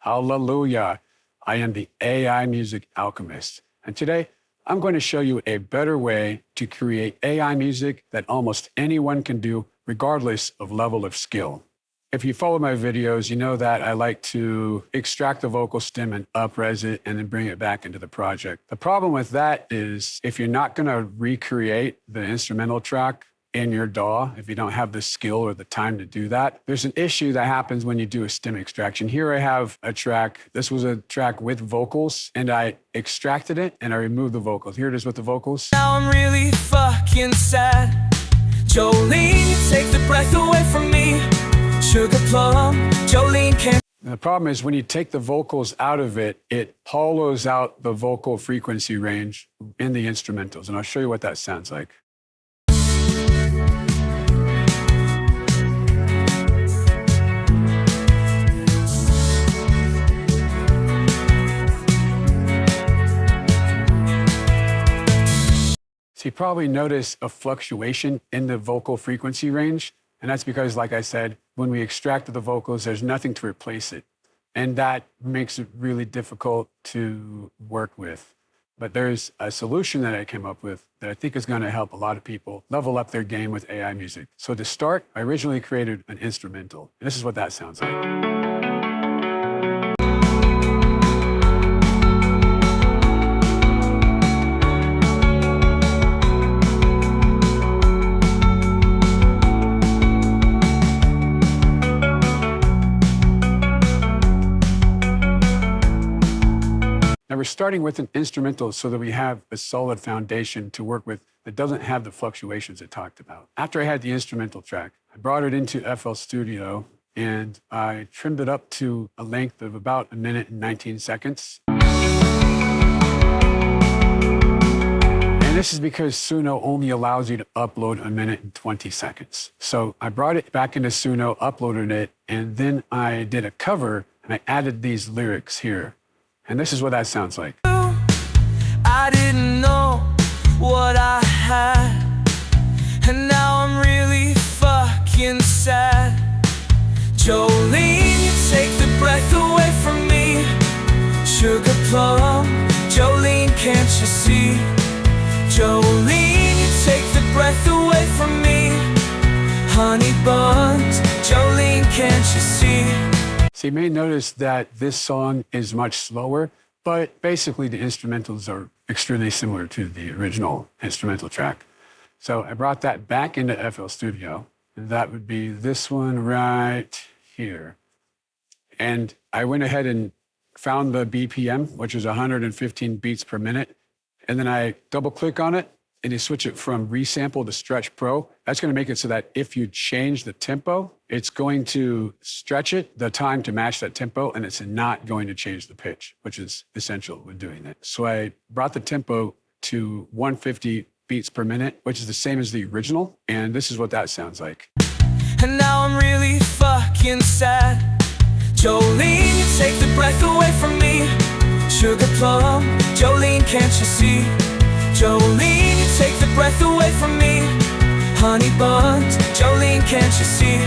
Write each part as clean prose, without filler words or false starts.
Hallelujah. I am the AI music alchemist. And today, I'm going to show you a better way to create AI music that almost anyone can do, regardless of level of skill. If you follow my videos, you know that I like to extract the vocal stem and up-res it and then bring it back into the project. The problem with that is if you're not going to recreate the instrumental track in your DAW, if you don't have the skill or the time to do that, there's an issue that happens when you do a stem extraction. Here I have a track. This was a track with vocals, and I extracted it and I removed the vocals. Here it is with the vocals. Now I'm really fucking sad. Jolene, you take the breath away from me. Sugar plum, Jolene can't. And the problem is when you take the vocals out of it, it hollows out the vocal frequency range in the instrumentals. And I'll show you what that sounds like. So you probably notice a fluctuation in the vocal frequency range. And that's because, like I said, when we extracted the vocals, there's nothing to replace it. And that makes it really difficult to work with. But there's a solution that I came up with that I think is going to help a lot of people level up their game with AI music. So to start, I originally created an instrumental. And this is what that sounds like. Now we're starting with an instrumental so that we have a solid foundation to work with that doesn't have the fluctuations I talked about. After I had the instrumental track, I brought it into FL Studio and I trimmed it up to a length of about 1 minute and 19 seconds. And this is because Suno only allows you to upload 1 minute and 20 seconds. So I brought it back into Suno, uploaded it, and then I did a cover and I added these lyrics here. And this is what that sounds like. I didn't know what I had, and now I'm really fucking sad. Jolene, you take the breath away from me. Sugar plum, Jolene, can't you see? Jolene, you take the breath away from me. Honey buns, Jolene, can't you see? So you may notice that this song is much slower, but basically the instrumentals are extremely similar to the original instrumental track. So I brought that back into FL Studio, and that would be this one right here. And I went ahead and found the BPM, which is 115 beats per minute. And then I double click on it and you switch it from resample to stretch pro. That's going to make it so that if you change the tempo, it's going to stretch it, the time to match that tempo, and it's not going to change the pitch, which is essential with doing that. So I brought the tempo to 150 beats per minute, which is the same as the original. And this is what that sounds like. And now I'm really fucking sad. Jolene, you take the breath away from me. Sugar plum, Jolene, can't you see? Jolene, you take the breath away from me. Honey buns, Jolene, can't you see?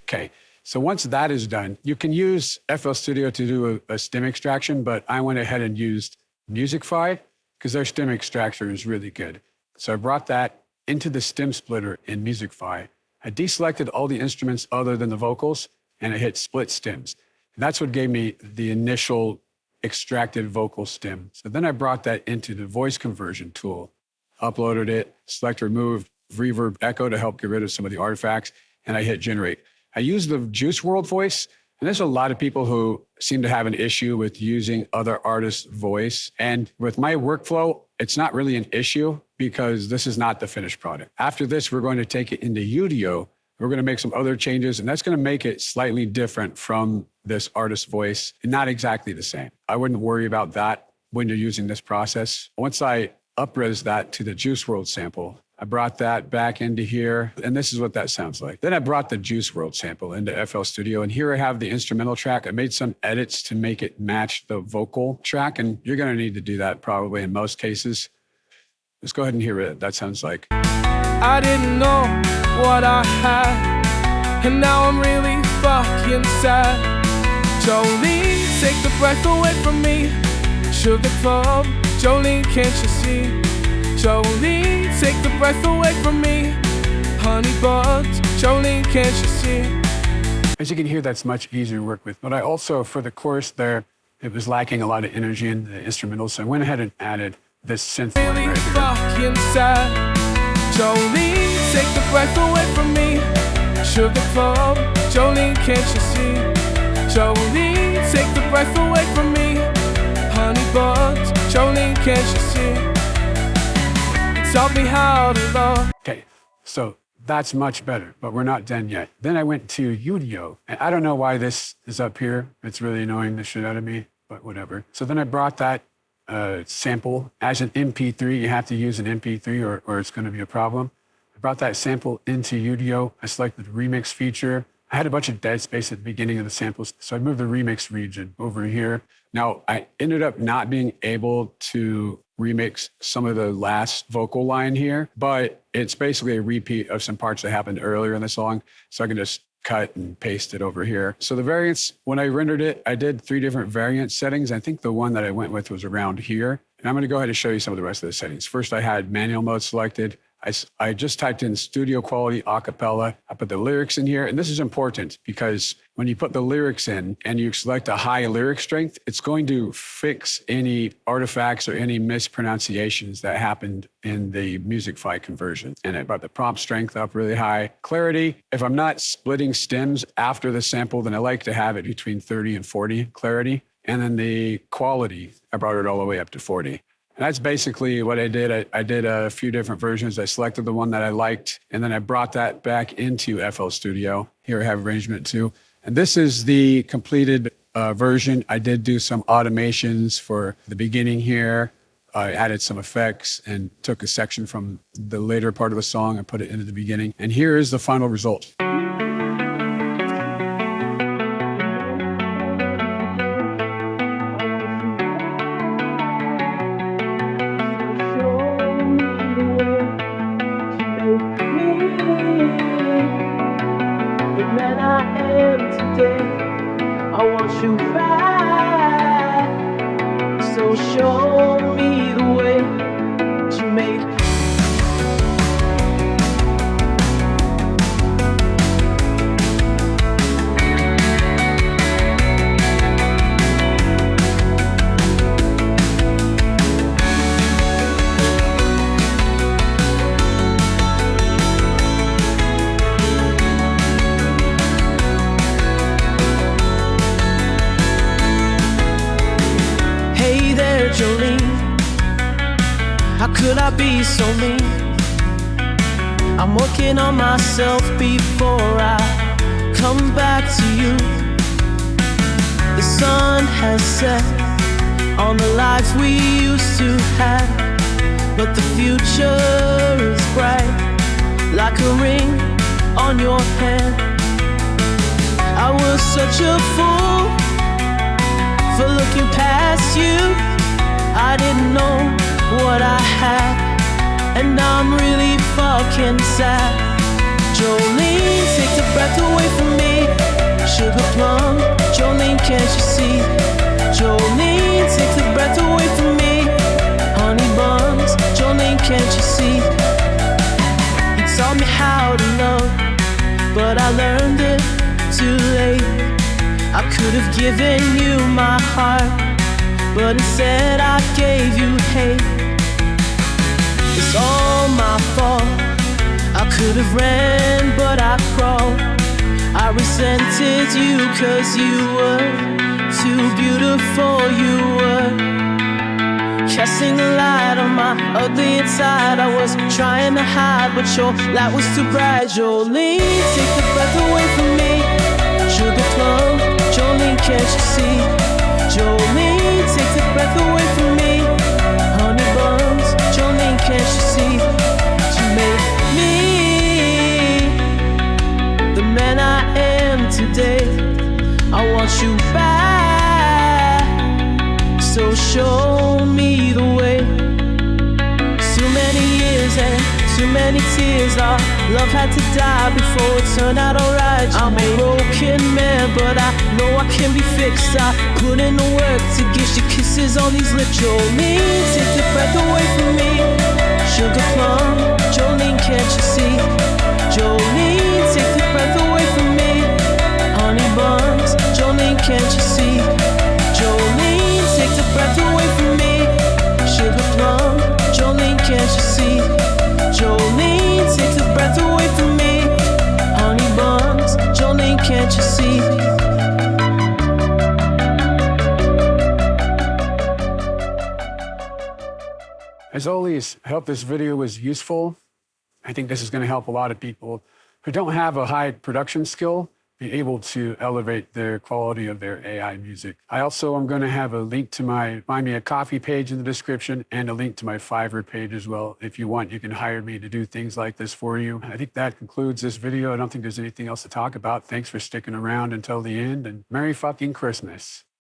Okay, so once that is done, you can use FL Studio to do a stem extraction, but I went ahead and used Musicfy because their stem extractor is really good. So I brought that into the stem splitter in Musicfy. I deselected all the instruments other than the vocals, and I hit split stems. And that's what gave me the initial extracted vocal stem. So then I brought that into the voice conversion tool, uploaded it, select remove reverb echo to help get rid of some of the artifacts, and I hit generate. I used the Juice WRLD voice, and there's a lot of people who seem to have an issue with using other artists' voice. And with my workflow, it's not really an issue because this is not the finished product. After this, we're going to take it into Udio. We're going to make some other changes, and that's going to make it slightly different from this artist's voice, and not exactly the same. I wouldn't worry about that when you're using this process. Once I up-res that to the Juice WRLD sample, I brought that back into here, and this is what that sounds like. Then I brought the Juice WRLD sample into FL Studio, and here I have the instrumental track. I made some edits to make it match the vocal track, and you're going to need to do that probably in most cases. Let's go ahead and hear it. That sounds like. I didn't know what I had, and now I'm really fucking sad. Jolene, take the breath away from me. Sugar plum, Jolene, can't you see? Jolene, take the breath away from me. Honey buns, Jolene, can't you see? As you can hear, that's much easier to work with. But I also, for the chorus there, it was lacking a lot of energy in the instrumental, so I went ahead and added this synth line Really right here. fucking sad. Jolene, take the breath away from me. Sugar plum, Jolene, can't you see? Jolene, take the breath away from me. Honey buns, Jolene, can't you see? Taught me how to love. Okay, so that's much better, but we're not done yet. Then I went to Udio, and I don't know why this is up here. It's really annoying the shit out of me, but whatever. So then I brought that sample as an MP3. You have to use an MP3 or it's going to be a problem. I brought that sample into Udio. I selected the remix feature. I had a bunch of dead space at the beginning of the samples, so I moved the remix region over here. Now, I ended up not being able to remix some of the last vocal line here, but it's basically a repeat of some parts that happened earlier in the song, so I can just cut and paste it over here. So the variants, when I rendered it, I did 3 different variant settings. I think the one that I went with was around here. And I'm going to go ahead and show you some of the rest of the settings. First, I had manual mode selected. I just typed in studio quality acapella. I put the lyrics in here. And this is important because when you put the lyrics in and you select a high lyric strength, it's going to fix any artifacts or any mispronunciations that happened in the music file conversion. And I brought the prompt strength up really high. Clarity, if I'm not splitting stems after the sample, then I like to have it between 30 and 40 clarity. And then the quality, I brought it all the way up to 40. And that's basically what I did. I did a few different versions. I selected the one that I liked, and then I brought that back into FL Studio. Here I have arrangement 2. And this is the completed version. I did do some automations for the beginning here. I added some effects and took a section from the later part of the song and put it into the beginning. And here is the final result. I want you back, so show me the way you made. Jolene, how could I be so mean? I'm working on myself before I come back to you. The sun has set on the lives we used to have, but the future is bright like a ring on your hand. I was such a fool for looking past you. I didn't know what I had, and I'm really fucking sad. Jolene, take the breath away from me. Sugar plum, Jolene, can't you see? Jolene, take the breath away from me. Honey buns, Jolene, can't you see? You taught me how to love, but I learned it too late. I could have given you my heart, but instead I gave you hate. It's all my fault. I could have ran, but I crawled. I resented you 'cause you were too beautiful. You were casting a light on my ugly inside. I was trying to hide, but your light was too bright. Jolene, take the breath away from me. Sugar plum, Jolene, can't you see? Jolene, take the breath away from me. Honey buns, Jolene, can't you see? You made me the man I am today. I want you back, so show me the way. Too many years and too many tears. Our love had to die before it turned out alright. I'm a broken man, but I know I can be fixed. I put in the work to get your kisses on these lips. Jolene, take the breath away from me. Sugar plum, Jolene, can't you see? Jolene, take the breath away from me. Honey buns, Jolene, can't you see? Jolene, take the breath away from me. Sugar plum, Jolene, can't you see? Jolene, take the breath away from me. Honey buns, Jolene, can't you see? As always, I hope this video was useful. I think this is going to help a lot of people who don't have a high production skill be able to elevate their quality of their AI music. I also am going to have a link to my Buy Me a Coffee page in the description and a link to my Fiverr page as well. If you want, you can hire me to do things like this for you. I think that concludes this video. I don't think there's anything else to talk about. Thanks for sticking around until the end, and Merry fucking Christmas.